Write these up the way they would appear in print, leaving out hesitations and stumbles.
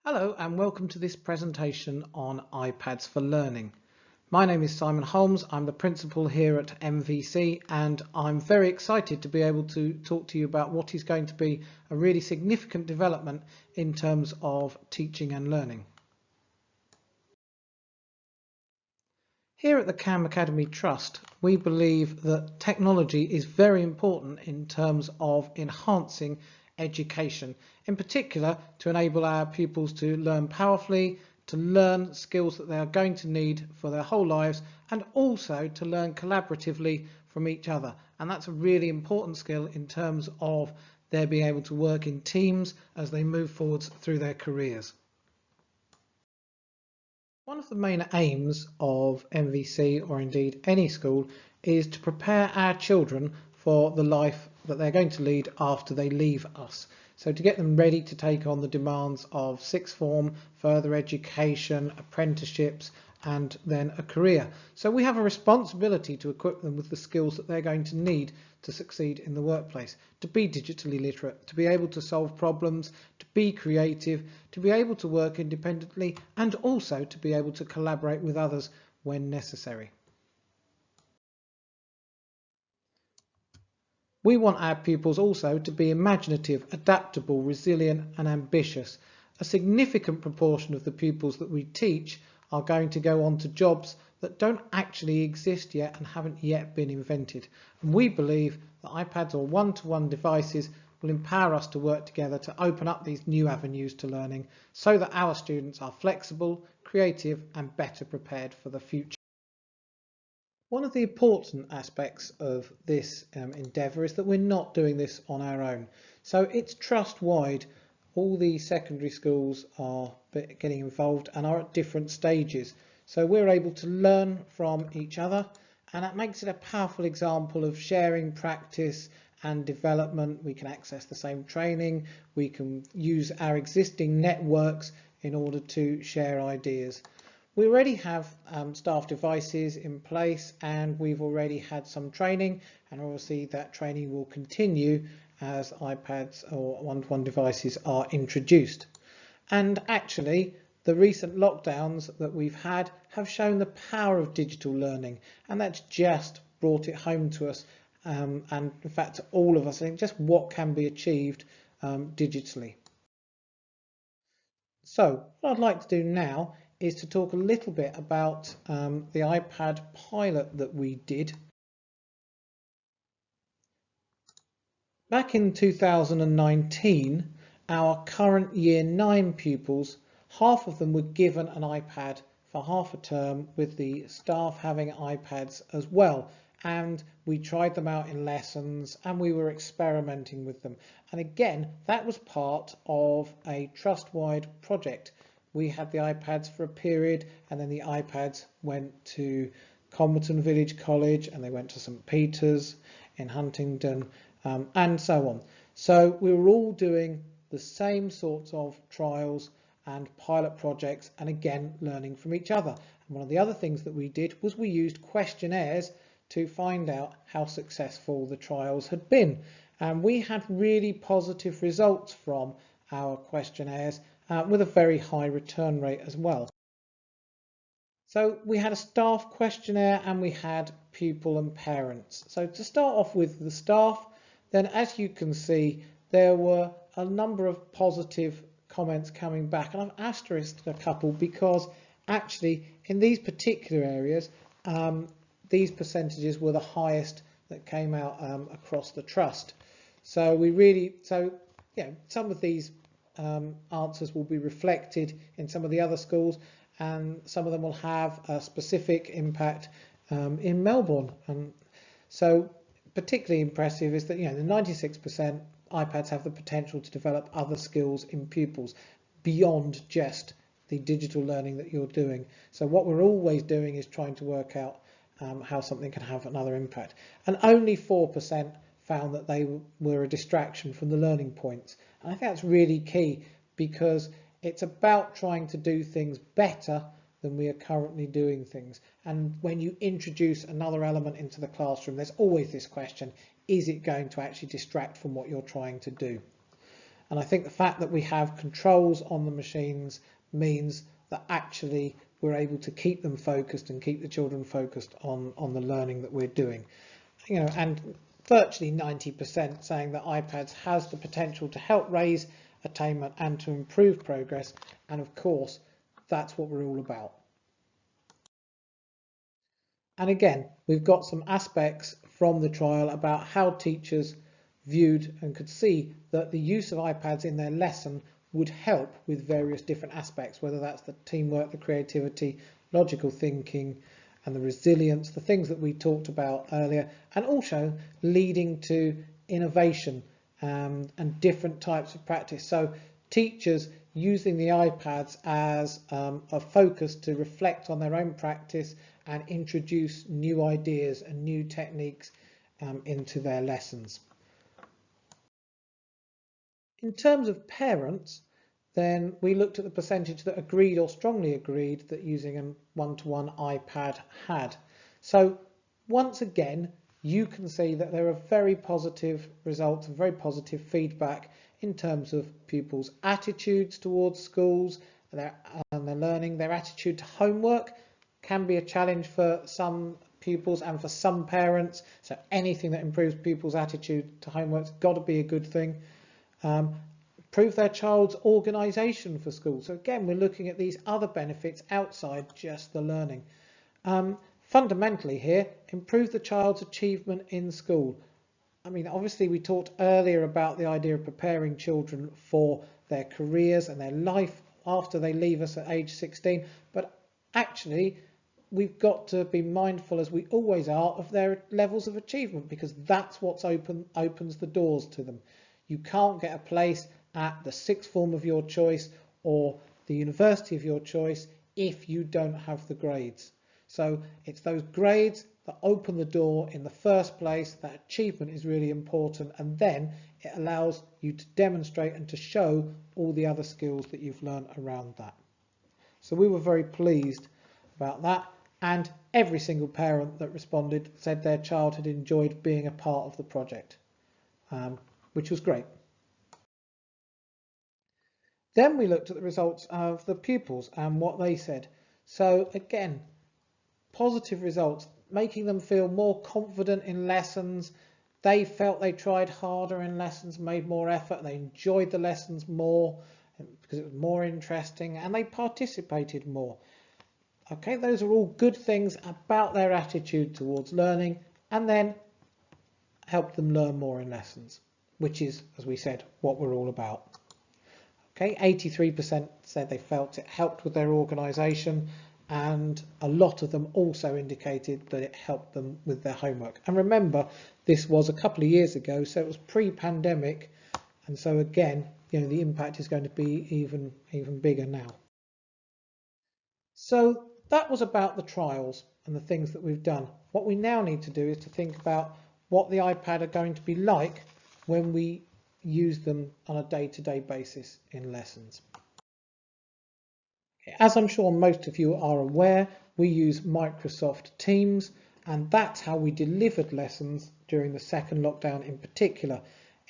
Hello and welcome to this presentation on iPads for Learning. My name is Simon Holmes. I'm the principal here at MVC and I'm very excited to be able to talk to you about what is going to be a really significant development in terms of teaching and learning. Here at the CAM Academy Trust, we believe that technology is very important in terms of enhancing education, in particular to enable our pupils to learn powerfully, to learn skills that they are going to need for their whole lives, and also to learn collaboratively from each other. And that's a really important skill in terms of their being able to work in teams as they move forwards through their careers. One of the main aims of MVC, or indeed any school, is to prepare our children for the life that they're going to lead after they leave us. So to get them ready to take on the demands of sixth form, further education, apprenticeships, and then a career. So we have a responsibility to equip them with the skills that they're going to need to succeed in the workplace, to be digitally literate, to be able to solve problems, to be creative, to be able to work independently, and also to be able to collaborate with others when necessary. We want our pupils also to be imaginative, adaptable, resilient and ambitious. A significant proportion of the pupils that we teach are going to go on to jobs that don't actually exist yet and haven't yet been invented. And we believe that iPads or one-to-one devices will empower us to work together to open up these new avenues to learning so that our students are flexible, creative and better prepared for the future. One of the important aspects of this endeavour is that we're not doing this on our own. So it's trust-wide. All the secondary schools are getting involved and are at different stages. So we're able to learn from each other, and that makes it a powerful example of sharing practice and development. We can access the same training. We can use our existing networks in order to share ideas. We already have staff devices in place and we've already had some training, and obviously that training will continue as iPads or one-to-one devices are introduced. And actually the recent lockdowns that we've had have shown the power of digital learning, and that's just brought it home to us and in fact to all of us, I think, just what can be achieved digitally. So what I'd like to do now is to talk a little bit about the iPad pilot that we did. Back in 2019, our current Year 9 pupils, half of them were given an iPad for half a term, with the staff having iPads as well. And we tried them out in lessons and we were experimenting with them. And again, that was part of a trust-wide project. We had the iPads for a period, and then the iPads went to Comberton Village College and they went to St Peter's in Huntingdon and so on. So we were all doing the same sorts of trials and pilot projects, and again learning from each other. And one of the other things that we did was we used questionnaires to find out how successful the trials had been, and we had really positive results from our questionnaires with a very high return rate as well. So we had a staff questionnaire and we had pupil and parents. So to start off with the staff, then as you can see there were a number of positive comments coming back, and I've asterisked a couple because actually in these particular areas these percentages were the highest that came out across the trust. So some of these answers will be reflected in some of the other schools, and some of them will have a specific impact in Melbourne. So particularly impressive is that the 96% iPads have the potential to develop other skills in pupils beyond just the digital learning that you're doing. So what we're always doing is trying to work out how something can have another impact. And only 4% found that they were a distraction from the learning points. And I think that's really key, because it's about trying to do things better than we are currently doing things. And when you introduce another element into the classroom, there's always this question: is it going to actually distract from what you're trying to do? And I think the fact that we have controls on the machines means that actually we're able to keep them focused and keep the children focused on the learning that we're doing. And virtually 90% saying that iPads has the potential to help raise attainment and to improve progress. And of course, that's what we're all about. And again, we've got some aspects from the trial about how teachers viewed and could see that the use of iPads in their lesson would help with various different aspects, whether that's the teamwork, the creativity, logical thinking, and the resilience, the things that we talked about earlier, and also leading to innovation and different types of practice. So teachers using the iPads as a focus to reflect on their own practice and introduce new ideas and new techniques into their lessons. In terms of parents, then we looked at the percentage that agreed or strongly agreed that using a one-to-one iPad had. So once again, you can see that there are very positive results and very positive feedback in terms of pupils' attitudes towards schools and their learning. Their attitude to homework can be a challenge for some pupils and for some parents. So anything that improves pupils' attitude to homework's got to be a good thing. Improve their child's organisation for school. So again, we're looking at these other benefits outside just the learning. Fundamentally here, improve the child's achievement in school. I mean, obviously we talked earlier about the idea of preparing children for their careers and their life after they leave us at age 16, but actually we've got to be mindful, as we always are, of their levels of achievement, because that's what opens the doors to them. You can't get a place at the sixth form of your choice or the university of your choice if you don't have the grades. So it's those grades that open the door in the first place. That achievement is really important, and then it allows you to demonstrate and to show all the other skills that you've learned around that. So we were very pleased about that, and every single parent that responded said their child had enjoyed being a part of the project, which was great. Then we looked at the results of the pupils and what they said. So again, positive results, making them feel more confident in lessons. They felt they tried harder in lessons, made more effort, they enjoyed the lessons more because it was more interesting, and they participated more. Okay, those are all good things about their attitude towards learning, and then help them learn more in lessons, which is, as we said, what we're all about. Okay, 83% said they felt it helped with their organisation, and a lot of them also indicated that it helped them with their homework. And remember, this was a couple of years ago, so it was pre-pandemic, and so again, the impact is going to be even bigger now. So that was about the trials and the things that we've done. What we now need to do is to think about what the iPad are going to be like when we use them on a day-to-day basis in lessons. As I'm sure most of you are aware, we use Microsoft Teams, and that's how we delivered lessons during the second lockdown in particular.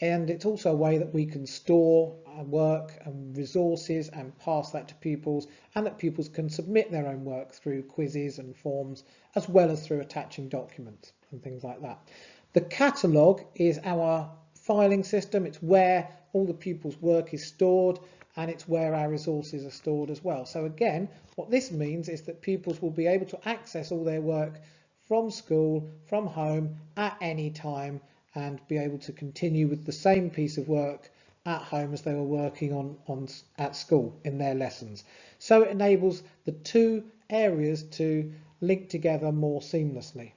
And it's also a way that we can store work and resources and pass that to pupils, and that pupils can submit their own work through quizzes and forms, as well as through attaching documents and things like that. The catalogue is our filing system. It's where all the pupils' work is stored, and it's where our resources are stored as well. So again, what this means is that pupils will be able to access all their work from school, from home, at any time, and be able to continue with the same piece of work at home as they were working on at school in their lessons. So it enables the two areas to link together more seamlessly.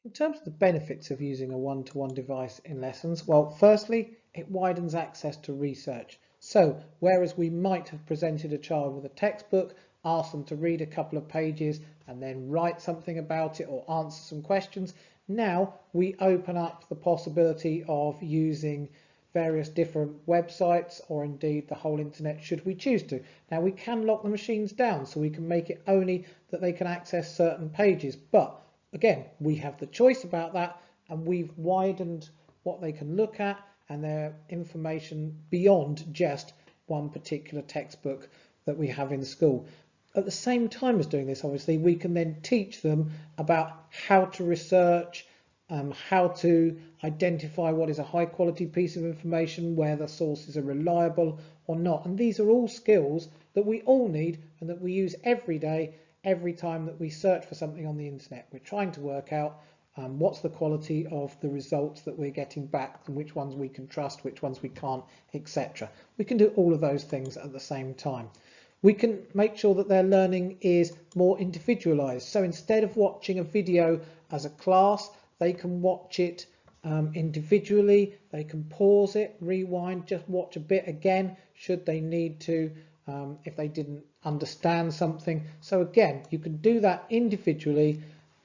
In terms of the benefits of using a one-to-one device in lessons, well, firstly, it widens access to research. So whereas we might have presented a child with a textbook, asked them to read a couple of pages and then write something about it or answer some questions, now we open up the possibility of using various different websites, or indeed the whole internet should we choose to. Now we can lock the machines down, so we can make it only that they can access certain pages, but again, we have the choice about that, and we've widened what they can look at, and their information beyond just one particular textbook that we have in school. At the same time as doing this, obviously, we can then teach them about how to research, how to identify what is a high quality piece of information, where the sources are reliable or not. And these are all skills that we all need and that we use every day, every time that we search for something on the internet. We're trying to work out what's the quality of the results that we're getting back, and which ones we can trust, which ones we can't, etc. We can do all of those things at the same time. We can make sure that their learning is more individualized. So instead of watching a video as a class, they can watch it individually. They can pause it, rewind, just watch a bit again should they need to, if they didn't understand something. So again, you can do that individually.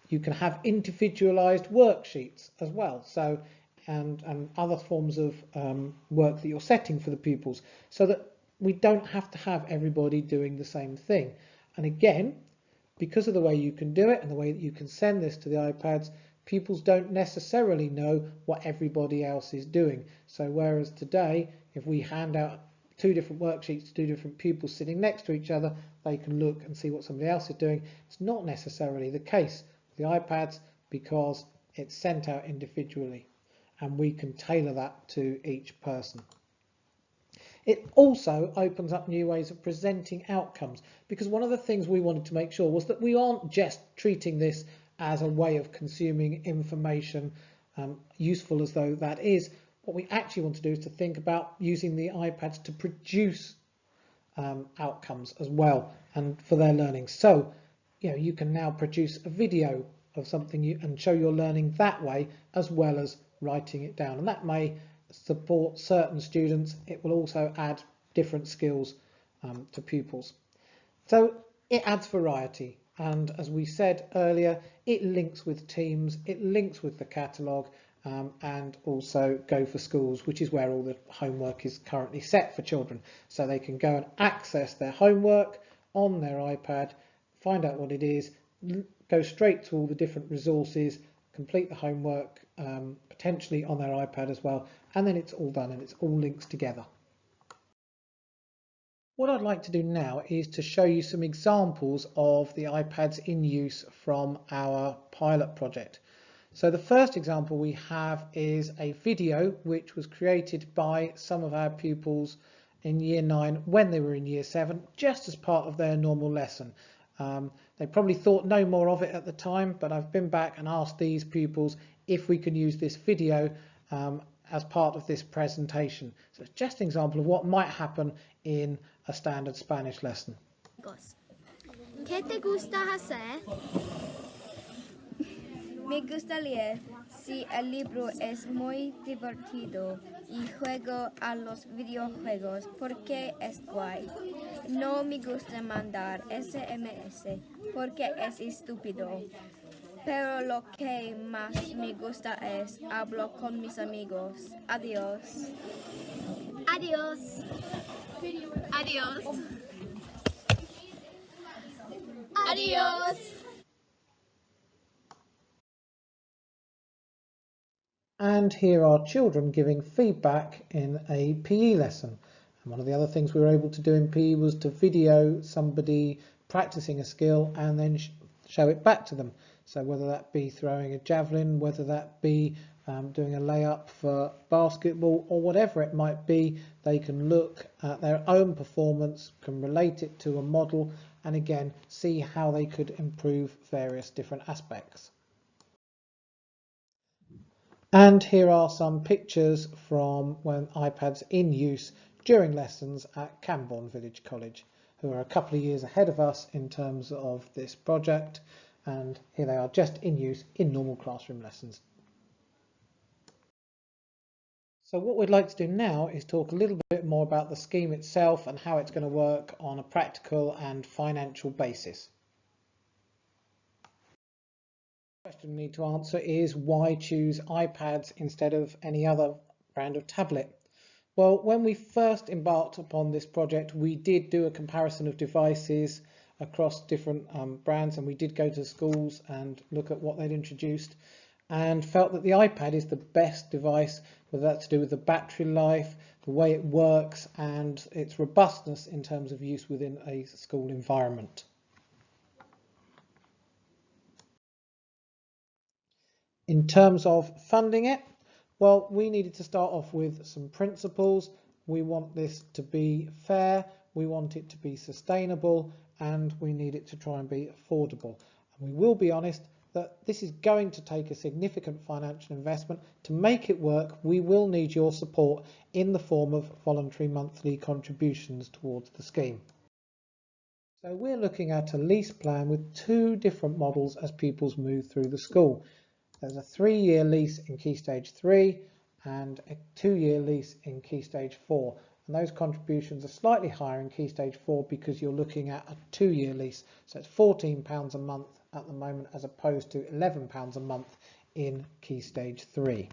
You can have individualized worksheets as well. So and other forms of work that you're setting for the pupils, so that we don't have to have everybody doing the same thing. And again, because of the way you can do it and the way that you can send this to the iPads, pupils don't necessarily know what everybody else is doing. So whereas today, if we hand out 2 different worksheets to 2 different pupils sitting next to each other, they can look and see what somebody else is doing. It's not necessarily the case with the iPads, because it's sent out individually and we can tailor that to each person. It also opens up new ways of presenting outcomes, because one of the things we wanted to make sure was that we aren't just treating this as a way of consuming information, useful as though that is. What we actually want to do is to think about using the iPads to produce outcomes as well, and for their learning. So, you can now produce a video of something and show your learning that way, as well as writing it down. And that may support certain students. It will also add different skills to pupils. So it adds variety. And as we said earlier, it links with Teams, it links with the catalogue, and also Go for Schools, which is where all the homework is currently set for children. So they can go and access their homework on their iPad, find out what it is, go straight to all the different resources, complete the homework, potentially on their iPad as well, and then it's all done and it's all linked together. What I'd like to do now is to show you some examples of the iPads in use from our pilot project. So the first example we have is a video which was created by some of our pupils in Year 9 when they were in Year 7, just as part of their normal lesson. They probably thought no more of it at the time, but I've been back and asked these pupils if we can use this video as part of this presentation. So it's just an example of what might happen in a standard Spanish lesson. ¿Qué te gusta hacer? Me gusta leer. Si el libro es muy divertido y juego a los videojuegos porque es guay. No me gusta mandar SMS porque es estúpido. Pero lo que más me gusta es hablar con mis amigos. Adiós. Adiós. Adiós. Adiós. And here are children giving feedback in a PE lesson. And one of the other things we were able to do in PE was to video somebody practicing a skill and then show it back to them. So whether that be throwing a javelin, whether that be doing a layup for basketball, or whatever it might be, they can look at their own performance, can relate it to a model, and again see how they could improve various different aspects. And here are some pictures from when iPads in use during lessons at Camborne Village College, who are a couple of years ahead of us in terms of this project, and here they are just in use in normal classroom lessons. So what we'd like to do now is talk a little bit more about the scheme itself and how it's going to work on a practical and financial basis. The question we need to answer is, why choose iPads instead of any other brand of tablet? Well, when we first embarked upon this project, we did do a comparison of devices across different brands, and we did go to schools and look at what they'd introduced. and felt that the iPad is the best device, whether that's to do with the battery life, the way it works, and its robustness in terms of use within a school environment. In terms of funding it, well, we needed to start off with some principles. We want this to be fair, we want it to be sustainable, and we need it to try and be affordable. And we will be honest that this is going to take a significant financial investment. To make it work, we will need your support in the form of voluntary monthly contributions towards the scheme. So we're looking at a lease plan with two different models as pupils move through the school. There's a 3-year lease in Key Stage 3 and a 2-year lease in Key Stage 4. And those contributions are slightly higher in Key Stage 4 because you're looking at a 2-year lease. So it's £14 a month at the moment as opposed to £11 a month in Key Stage 3.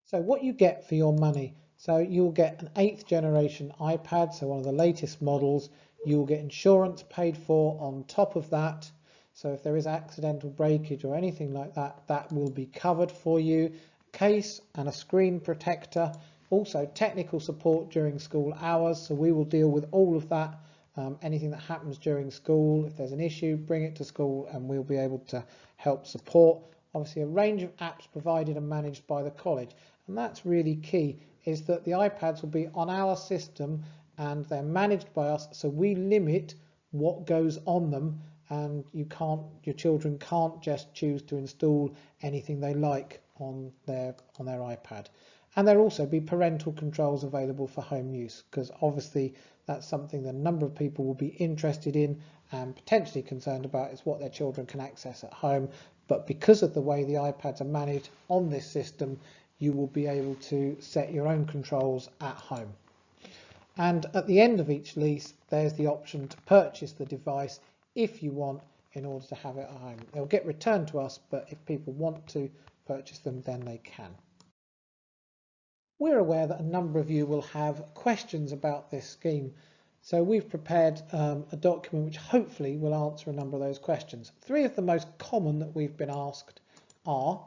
So what you get for your money. So you'll get an 8th generation iPad, so one of the latest models. You'll get insurance paid for on top of that. So if there is accidental breakage or anything like that, that will be covered for you. Case and a screen protector. Also technical support during school hours. So we will deal with all of that. Anything that happens during school, if there's an issue, bring it to school and we'll be able to help support. Obviously a range of apps provided and managed by the college. And that's really key, is that the iPads will be on our system and they're managed by us. So we limit what goes on them, and your children can't just choose to install anything they like on their iPad. And there'll also be parental controls available for home use, because obviously that's something that a number of people will be interested in and potentially concerned about, is what their children can access at home. But because of the way the iPads are managed on this system, you will be able to set your own controls at home. And at the end of each lease, there's the option to purchase the device if you want, in order to have it at home. They'll get returned to us, but if people want to purchase them, then they can. We're aware that a number of you will have questions about this scheme, so we've prepared a document which hopefully will answer a number of those questions. 3 of the most common that we've been asked are: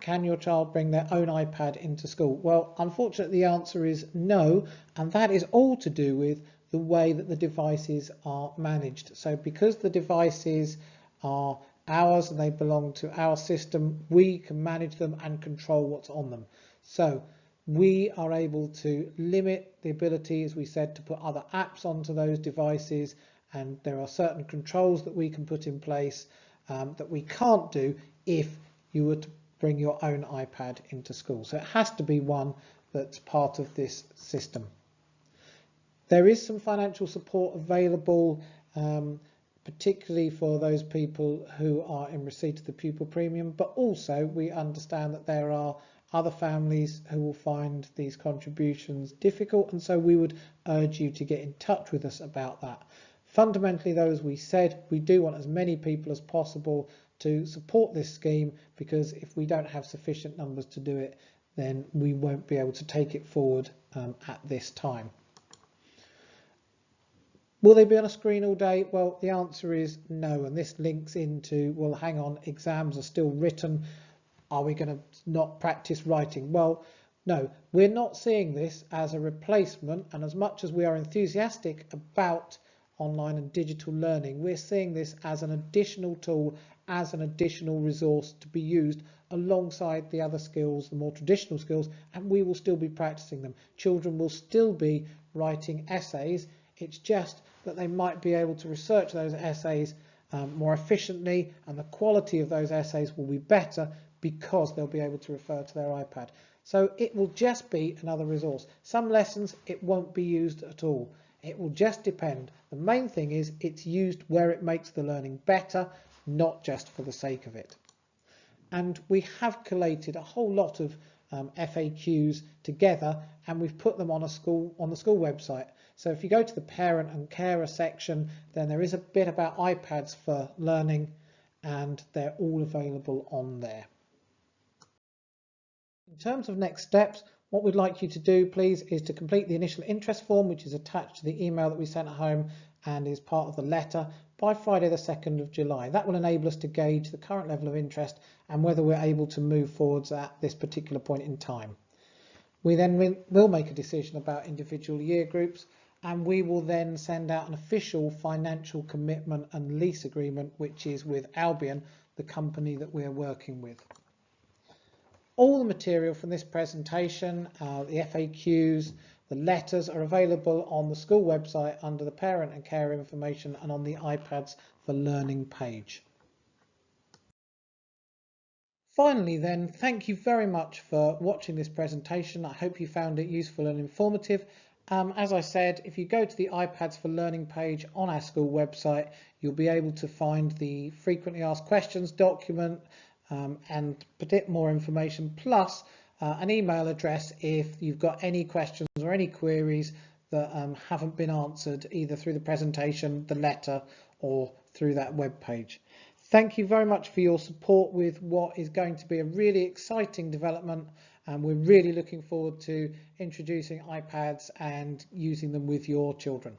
can your child bring their own iPad into school? Well, unfortunately the answer is no, and that is all to do with the way that the devices are managed. So because the devices are ours and they belong to our system, we can manage them and control what's on them. So we are able to limit the ability, as we said, to put other apps onto those devices, and there are certain controls that we can put in place that we can't do if you were to bring your own iPad into school. So it has to be one that's part of this system. There is some financial support available, particularly for those people who are in receipt of the pupil premium, but also we understand that there are other families who will find these contributions difficult, and so we would urge you to get in touch with us about that. Fundamentally, though, as we said, we do want as many people as possible to support this scheme, because if we don't have sufficient numbers to do it, then we won't be able to take it forward at this time. Will they be on a screen all day? Well, the answer is no, and this links into, well, hang on, exams are still written. Are we going to not practice writing? Well, no, we're not seeing this as a replacement, and as much as we are enthusiastic about online and digital learning, we're seeing this as an additional tool, as an additional resource to be used alongside the other skills, the more traditional skills, and we will still be practicing them. Children will still be writing essays. It's just that they might be able to research those essays more efficiently, and the quality of those essays will be better because they'll be able to refer to their iPad. So it will just be another resource. Some lessons it won't be used at all. It will just depend. The main thing is it's used where it makes the learning better, not just for the sake of it. And we have collated a whole lot of FAQs together, and we've put them on the school website. So if you go to the parent and carer section, then there is a bit about iPads for learning, and they're all available on there. In terms of next steps, what we'd like you to do, please, is to complete the initial interest form, which is attached to the email that we sent home, and is part of the letter by Friday the 2nd of July. That will enable us to gauge the current level of interest and whether we're able to move forwards at this particular point in time. We then will make a decision about individual year groups, and we will then send out an official financial commitment and lease agreement, which is with Albion, the company that we're working with. All the material from this presentation, the FAQs, the letters are available on the school website under the parent and care information and on the iPads for Learning page. Finally then, thank you very much for watching this presentation. I hope you found it useful and informative. As I said, if you go to the iPads for Learning page on our school website, you'll be able to find the frequently asked questions document and a bit more information, plus an email address if you've got any questions or any queries that haven't been answered either through the presentation, the letter, or through that web page. Thank you very much for your support with what is going to be a really exciting development, and we're really looking forward to introducing iPads and using them with your children.